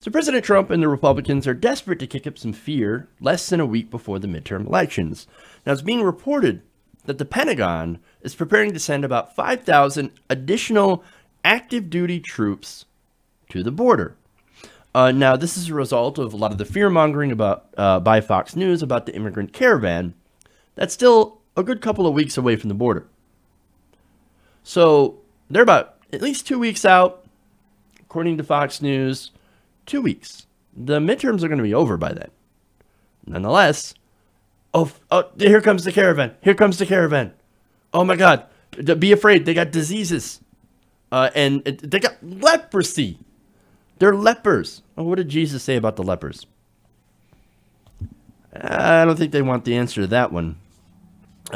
So President Trump and the Republicans are desperate to kick up some fear less than a week before the midterm elections. Now, it's being reported that the Pentagon is preparing to send about 5,000 additional active duty troops to the border. Now, this is a result of a lot of the fear-mongering about by Fox News about the immigrant caravan that's still a good couple of weeks away from the border. So they're about at least 2 weeks out, according to Fox News. 2 weeks. The midterms are going to be over by then. Nonetheless, oh, here comes the caravan. Here comes the caravan. Oh my God. Be afraid. They got diseases. And they got leprosy. They're lepers. Oh, what did Jesus say about the lepers? I don't think they want the answer to that one.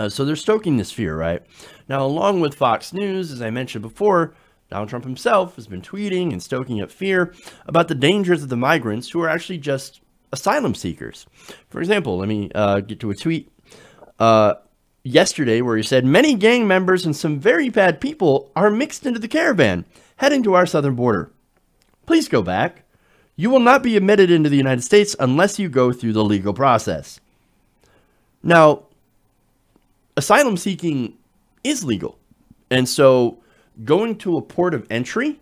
So they're stoking this fear, right? Now, along with Fox News, as I mentioned before, Donald Trump himself has been tweeting and stoking up fear about the dangers of the migrants who are actually just asylum seekers. For example, let me get to a tweet yesterday where he said, many gang members and some very bad people are mixed into the caravan heading to our southern border. Please go back. You will not be admitted into the United States unless you go through the legal process. Now, asylum seeking is legal. And so going to a port of entry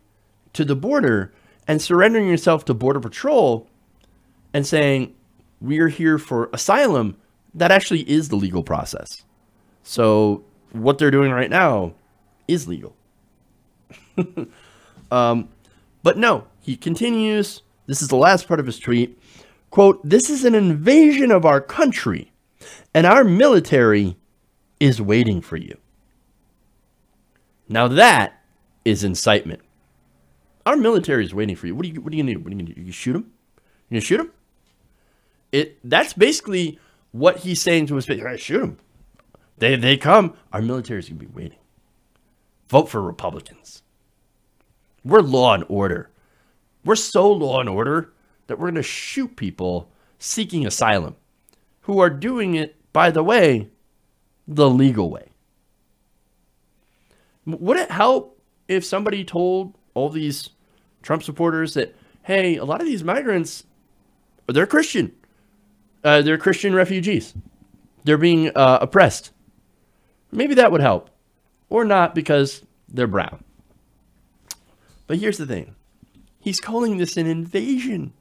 to the border and surrendering yourself to Border Patrol and saying, we're here for asylum, that actually is the legal process. So what they're doing right now is legal. But no, he continues. This is the last part of his tweet. Quote, this is an invasion of our country, and our military is waiting for you. Now that is incitement. Our military is waiting for you. What are you going to do? What are you going to do? You shoot him? You going to shoot him? That's basically what he's saying to his face. Right, shoot him. They come. Our military is going to be waiting. Vote for Republicans. We're law and order. We're so law and order that we're going to shoot people seeking asylum who are doing it, by the way, the legal way. Would it help if somebody told all these Trump supporters that, hey, a lot of these migrants, they're Christian. They're Christian refugees. They're being oppressed. Maybe that would help. Or not, because they're brown. But here's the thing. He's calling this an invasion.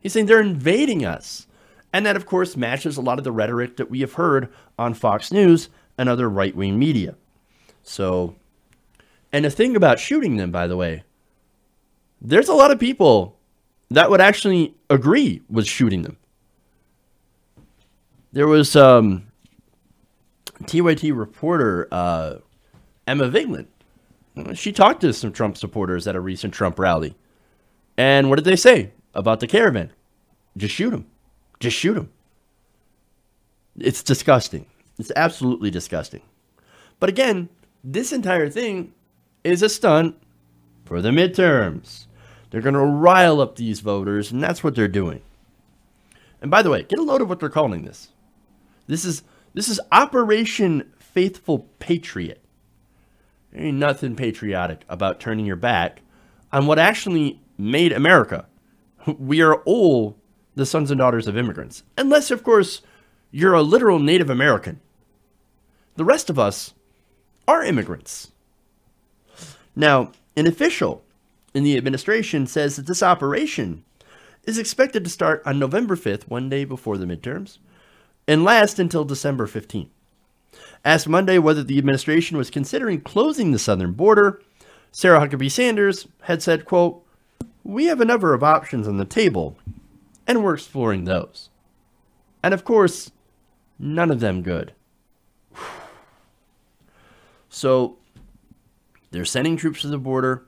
He's saying they're invading us. And that, of course, matches a lot of the rhetoric that we have heard on Fox News and other right-wing media. So, and the thing about shooting them, by the way, there's a lot of people that would actually agree with shooting them. There was TYT reporter Emma Vigeland. She talked to some Trump supporters at a recent Trump rally. And what did they say about the caravan? Just shoot him. Just shoot him. It's disgusting. It's absolutely disgusting. But again, this entire thing is a stunt for the midterms. They're going to rile up these voters, and that's what they're doing. And by the way, get a load of what they're calling this. This is Operation Faithful Patriot. There ain't nothing patriotic about turning your back on what actually made America. We are all the sons and daughters of immigrants. Unless, of course, you're a literal Native American. The rest of us are immigrants. Now, an official in the administration says that this operation is expected to start on November 5th, one day before the midterms, and last until December 15th. Asked Monday whether the administration was considering closing the southern border, Sarah Huckabee Sanders had said, quote, we have a number of options on the table, and we're exploring those. And of course, none of them good. So, they're sending troops to the border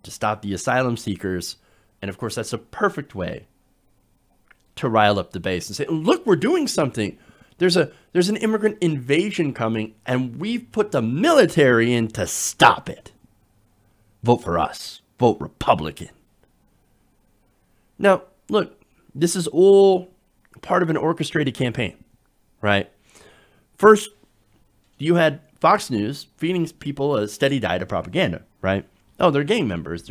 to stop the asylum seekers, and of course, that's a perfect way to rile up the base and say, look, we're doing something. There's an immigrant invasion coming, and we've put the military in to stop it. Vote for us. Vote Republican. Now, look, this is all part of an orchestrated campaign, right? First, you had Fox News feeding people a steady diet of propaganda, right? Oh, they're gang members.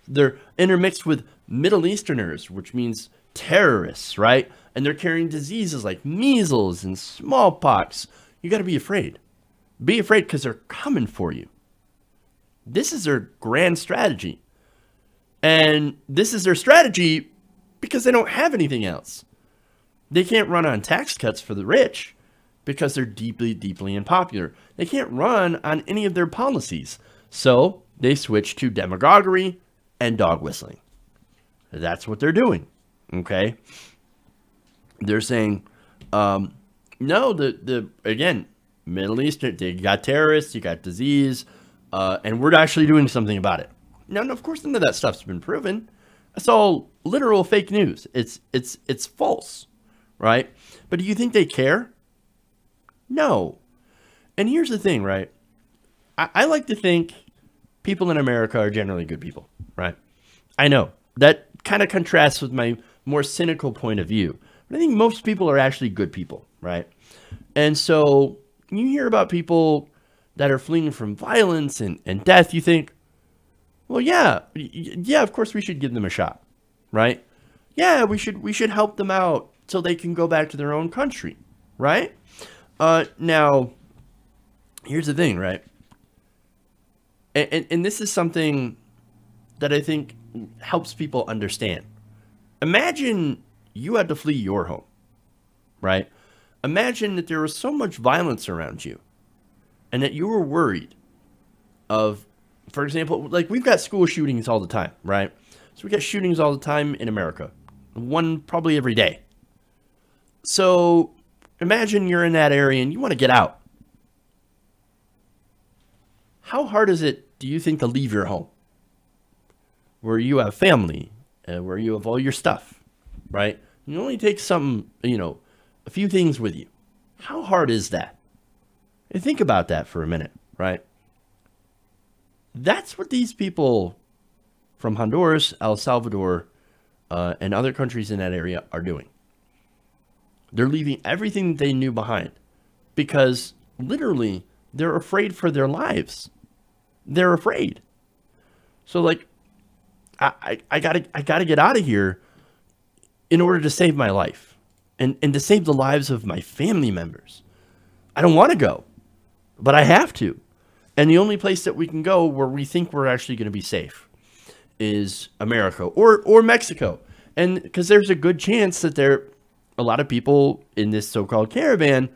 They're intermixed with Middle Easterners, which means terrorists, right? And they're carrying diseases like measles and smallpox. You got to be afraid. Be afraid because they're coming for you. This is their grand strategy. And this is their strategy because they don't have anything else. They can't run on tax cuts for the rich because they're deeply, deeply unpopular. They can't run on any of their policies. So they switch to demagoguery and dog whistling. That's what they're doing. Okay. They're saying, no, again, Middle Eastern, you got terrorists, you got disease, and we're actually doing something about it. Now, of course, none of that stuff's been proven. That's all literal fake news. It's false, right? But do you think they care? No. And here's the thing, right? I like to think people in America are generally good people, right? I know that kind of contrasts with my more cynical point of view. But I think most people are actually good people, right? And so when you hear about people that are fleeing from violence and death, you think, well, yeah, of course we should give them a shot, right? Yeah, we should help them out so they can go back to their own country, right? Now, here's the thing, right? And this is something that I think helps people understand. Imagine you had to flee your home, right? Imagine that there was so much violence around you and that you were worried of, for example, like we've got school shootings all the time, right? So we got shootings all the time in America, one probably every day. So imagine you're in that area and you want to get out. How hard is it, do you think, to leave your home? Where you have family, where you have all your stuff, right? You only take some, a few things with you. How hard is that? And think about that for a minute, right? That's what these people from Honduras, El Salvador, and other countries in that area are doing. They're leaving everything they knew behind because literally they're afraid for their lives. They're afraid. So like, I gotta get out of here in order to save my life and to save the lives of my family members. I don't want to go, but I have to. And the only place that we can go where we think we're actually going to be safe is America or Mexico. And because there's a good chance that a lot of people in this so-called caravan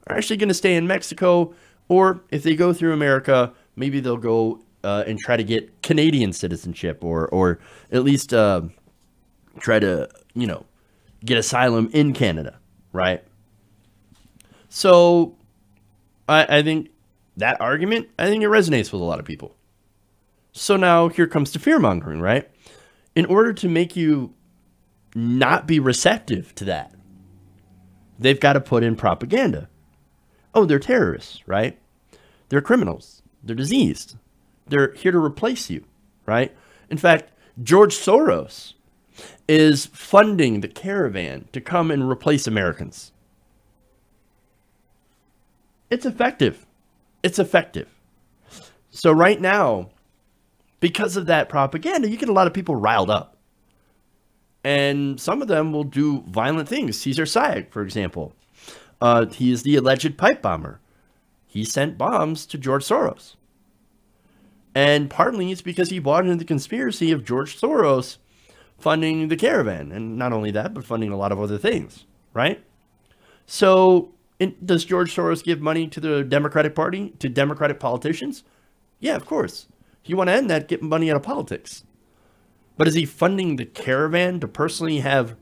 are actually going to stay in Mexico, or if they go through America, maybe they'll go and try to get Canadian citizenship or at least try to, get asylum in Canada, right? So I think that argument, I think it resonates with a lot of people. So now here comes to fear-mongering, right? In order to make you not be receptive to that, they've got to put in propaganda. Oh, they're terrorists, right? They're criminals. They're diseased. They're here to replace you, right? In fact, George Soros is funding the caravan to come and replace Americans. It's effective. It's effective. So right now, because of that propaganda, you get a lot of people riled up. And some of them will do violent things. Cesar Sayek, for example. He is the alleged pipe bomber. He sent bombs to George Soros. And partly it's because he bought into the conspiracy of George Soros funding the caravan. And not only that, but funding a lot of other things, right? So does George Soros give money to the Democratic Party, to Democratic politicians? Yeah, of course. If you want to end that, get money out of politics. But is he funding the caravan to personally have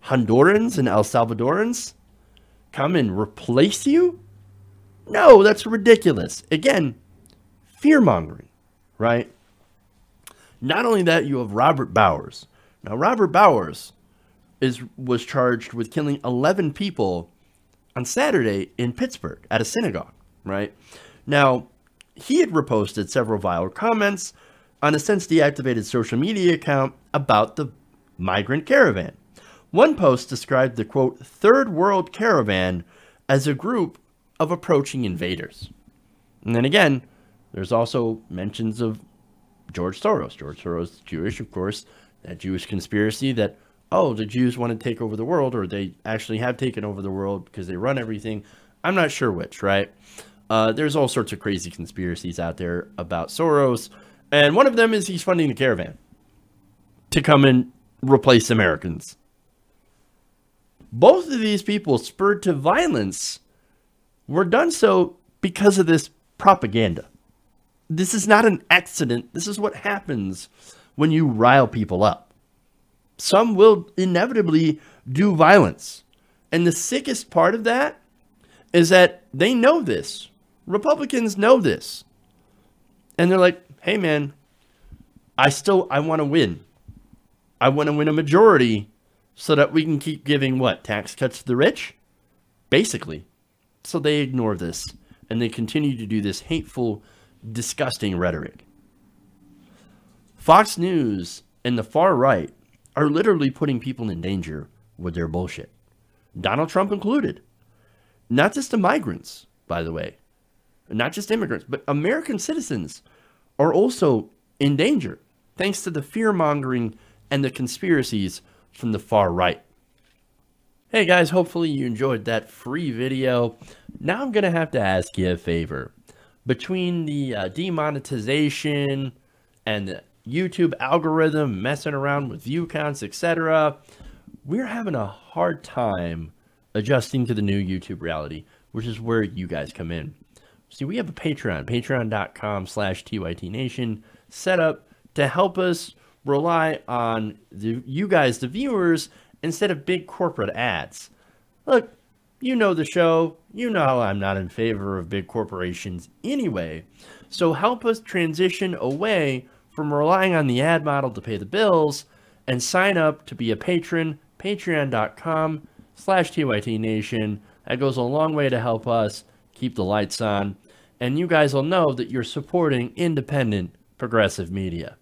Hondurans and El Salvadorans come and replace you? No, that's ridiculous. Again, fear-mongering, right? Not only that, you have Robert Bowers. Now, Robert Bowers was charged with killing 11 people on Saturday in Pittsburgh at a synagogue, right? Now, he had reposted several vile comments on a since deactivated social media account about the migrant caravan. One post described the, quote, third world caravan as a group of approaching invaders. And then again, there's also mentions of George Soros. George Soros, Jewish, of course, That Jewish conspiracy that, oh, the Jews want to take over the world, or they actually have taken over the world because they run everything. I'm not sure which, right? There's all sorts of crazy conspiracies out there about Soros. And one of them is he's funding the caravan to come and replace Americans. Both of these people spurred to violence were done so because of this propaganda. This is not an accident. This is what happens when you rile people up. Some will inevitably do violence. And the sickest part of that is that they know this. Republicans know this. And they're like, hey, man, I want to win. I want to win a majority so that we can keep giving what? Tax cuts to the rich? Basically. So they ignore this. And they continue to do this hateful, disgusting rhetoric. Fox News and the far right are literally putting people in danger with their bullshit. Donald Trump included. Not just the migrants, by the way. Not just immigrants, but American citizens are also in danger, thanks to the fear-mongering and the conspiracies from the far right. Hey guys, hopefully you enjoyed that free video. Now I'm going to have to ask you a favor. Between the demonetization and the YouTube algorithm messing around with view counts, etc., we're having a hard time adjusting to the new YouTube reality, which is where you guys come in. See, we have a Patreon, patreon.com/TYTNation, set up to help us rely on you guys, the viewers, instead of big corporate ads. Look, you know the show. You know I'm not in favor of big corporations anyway. So help us transition away from relying on the ad model to pay the bills and sign up to be a patron, patreon.com/TYTNation. That goes a long way to help us keep the lights on. And you guys will know that you're supporting independent, progressive media.